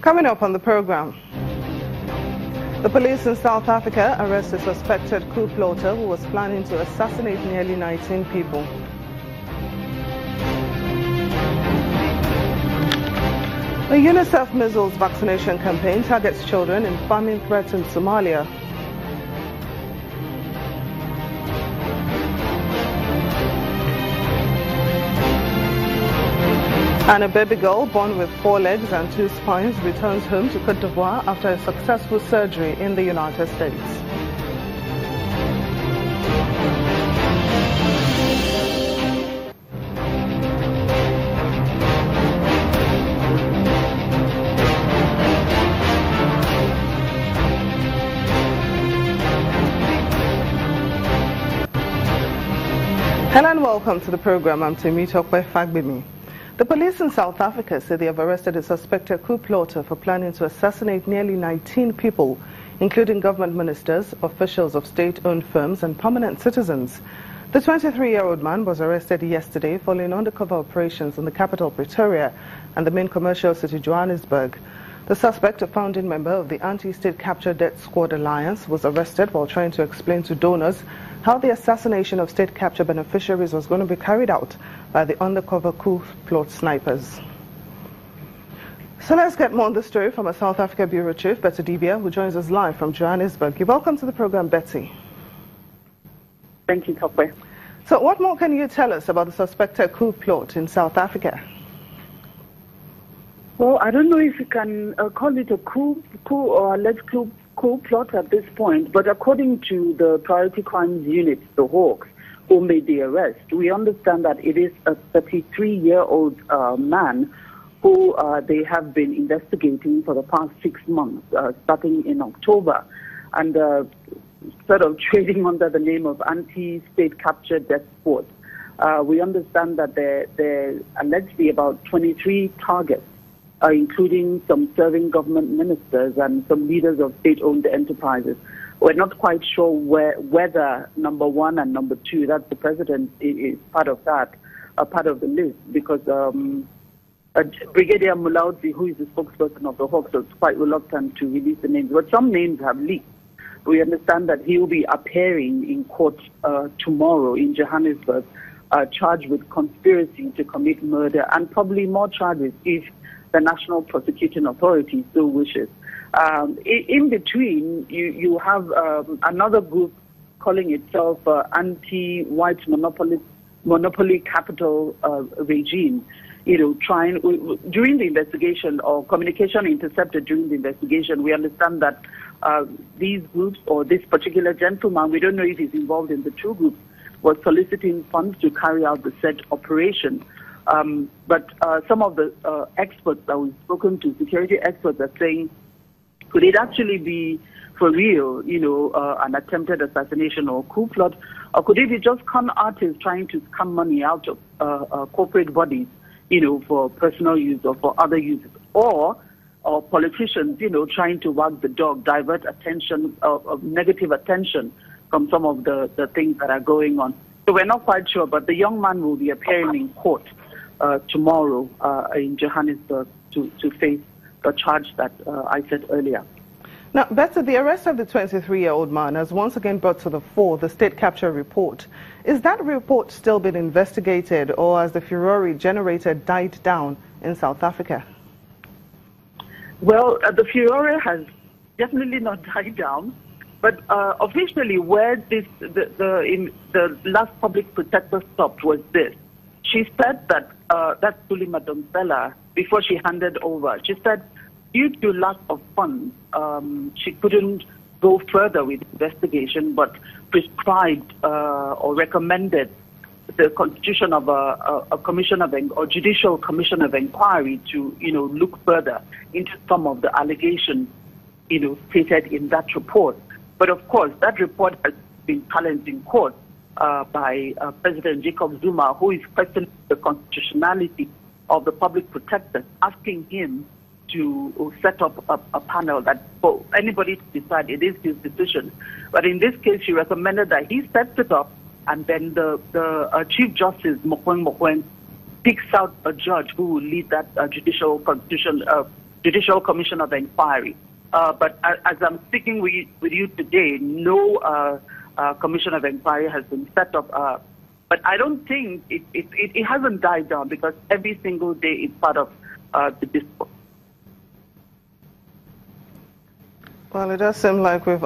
Coming up on the program, the police in South Africa arrest a suspected coup plotter who was planning to assassinate nearly 19 people. The UNICEF measles vaccination campaign targets children in famine-threatened Somalia. And a baby girl born with 4 legs and 2 spines returns home to Côte d'Ivoire after a successful surgery in the United States. Hello and welcome to the program. I'm Temitope Fagbimi. The police in South Africa say they have arrested a suspected coup plotter for planning to assassinate nearly 19 people, including government ministers, officials of state-owned firms and permanent citizens. The 23-year-old man was arrested yesterday following undercover operations in the capital Pretoria and the main commercial city Johannesburg. The suspect, a founding member of the Anti-State Capture Death Squad Alliance, was arrested while trying to explain to donors how the assassination of state capture beneficiaries was going to be carried out by the undercover coup plot snipers. So let's get more on the story from a South Africa Bureau Chief, Betty Dibia, who joins us live from Johannesburg. You're welcome to the program, Betty. Thank you, Tokwe. So what more can you tell us about the suspected coup plot in South Africa? Well, I don't know if you can call it a coup or alleged coup plot at this point, but according to the Priority Crimes Unit, the Hawks, who made the arrest, we understand that it is a 33-year-old man who they have been investigating for the past 6 months, starting in October, and sort of trading under the name of Anti-State Capture Death Squad. We understand that there allegedly about 23 targets, including some serving government ministers and some leaders of state-owned enterprises. We're not quite sure whether number 1 and number 2, that's the president, is part of that, part of the list, because Brigadier Mulaudzi, who is the spokesperson of the Hawks, was quite reluctant to release the names, but some names have leaked. We understand that he will be appearing in court tomorrow in Johannesburg, charged with conspiracy to commit murder and probably more charges if the National Prosecuting Authority so wishes. In between, you have another group calling itself Anti-White Monopoly Capital Regime, trying, during the investigation or communication intercepted during the investigation, we understand that these groups or this particular gentleman, we don't know if he's involved in the two groups, was soliciting funds to carry out the said operation. But some of the experts that we've spoken to, security experts, are saying, could it actually be for real, an attempted assassination or coup plot, or could it be just con artists trying to scam money out of corporate bodies, for personal use or for other uses, or politicians, trying to wag the dog, divert attention, negative attention from some of the things that are going on. So we're not quite sure, but the young man will be appearing in court tomorrow in Johannesburg to face the charge that I said earlier. Now, Betty, the arrest of the 23-year-old man has once again brought to the fore the state capture report. Is that report still being investigated, or has the furore generated died down in South Africa? Well, the furore has definitely not died down, but officially where the last public protector stopped was this. She said that, that's Tuli Madonsela, before she handed over, she said due to lack of funds, she couldn't go further with investigation, but prescribed or recommended the constitution of a commission of or judicial commission of inquiry to look further into some of the allegations stated in that report. But of course, that report has been challenged in court by President Jacob Zuma, who is questioning the constitutionality of the public protector, asking him to set up a panel that for anybody to decide. It is his decision. But in this case, she recommended that he sets it up, and then the Chief Justice Mokweng picks out a judge who will lead that judicial constitution Judicial Commission of Inquiry. But as I'm speaking with you today, no Commission of Inquiry has been set up. But I don't think it hasn't died down, because every single day it's part of the discourse. Well, it does seem like we've...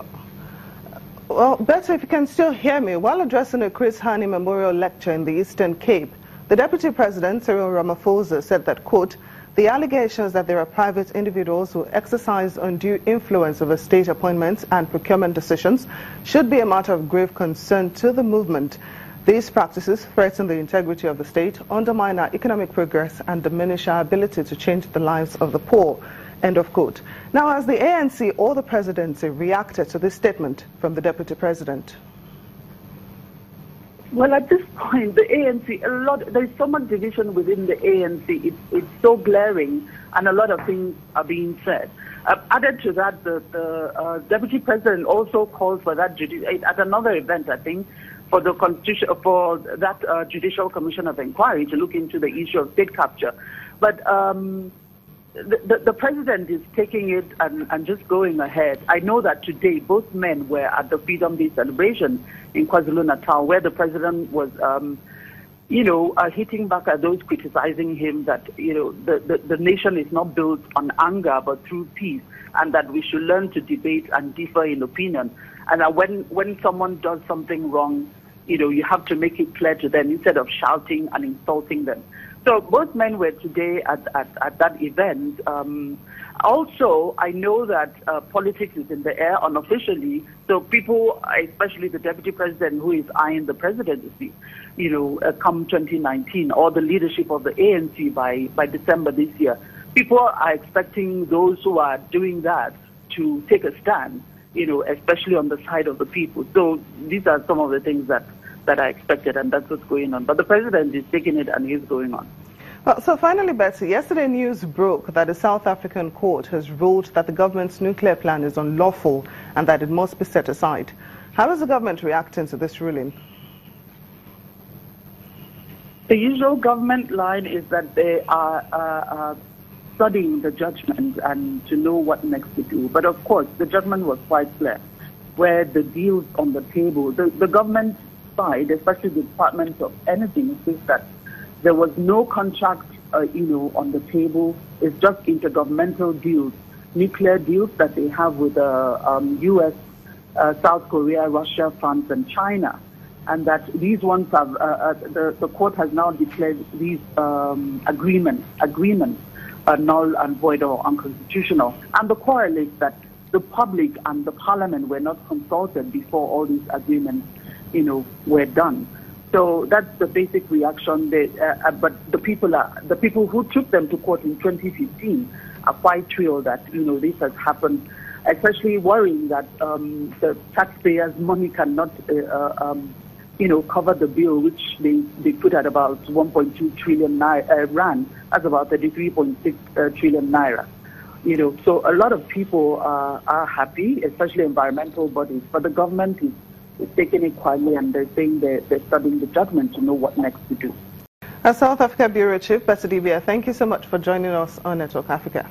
Well, Betty, if you can still hear me, while addressing a Chris Hani Memorial Lecture in the Eastern Cape, the Deputy President, Cyril Ramaphosa, said that, quote, the allegations that there are private individuals who exercise undue influence over state appointments and procurement decisions should be a matter of grave concern to the movement. These practices threaten the integrity of the state, undermine our economic progress, and diminish our ability to change the lives of the poor. End of quote. Now, has the ANC or the presidency reacted to this statement from the Deputy President? Well, at this point, the ANC, there's so much division within the ANC. It's so glaring, and a lot of things are being said. Added to that, the Deputy President also called for that at another event, I think, for the Constitution, for that Judicial Commission of Inquiry to look into the issue of state capture. But the president is taking it and just going ahead. I know that today both men were at the Freedom Day celebration in KwaZulu-Natal, where the president was, hitting back at those criticizing him that, the nation is not built on anger but through peace, and that we should learn to debate and differ in opinion. And that when someone does something wrong, you have to make it clear to them instead of shouting and insulting them. So both men were today at that event. Also, I know that politics is in the air unofficially. So people, especially the Deputy President who is eyeing the presidency, come 2019, or the leadership of the ANC by December this year, people are expecting those who are doing that to take a stand, especially on the side of the people. So these are some of the things that I expected, and that's what's going on. But the president is taking it, and he's going on. Well, so finally, Betsy, yesterday news broke that a South African court has ruled that the government's nuclear plan is unlawful and that it must be set aside. How is the government reacting to this ruling? The usual government line is that they are studying the judgment and to know what next to do. But of course, the judgment was quite clear, where the deals on the table, the government side, especially the Department of Energy, says that there was no contract, on the table. It's just intergovernmental deals, nuclear deals that they have with the U.S., South Korea, Russia, France, and China, and that these ones have the court has now declared these agreements null and void or unconstitutional. And the quarrel is that the public and the parliament were not consulted before all these agreements, were done. So that's the basic reaction. But the people who took them to court in 2015 are quite thrilled that this has happened, especially worrying that the taxpayers' money cannot cover the bill, which they put at about 1.2 trillion rand. That's about 33.6 trillion naira. So a lot of people are happy, especially environmental bodies, but the government is taking it quietly, and they're saying they're studying the judgment to know what next to do. South Africa Bureau Chief, Betty Dibia, thank you so much for joining us on Network Africa.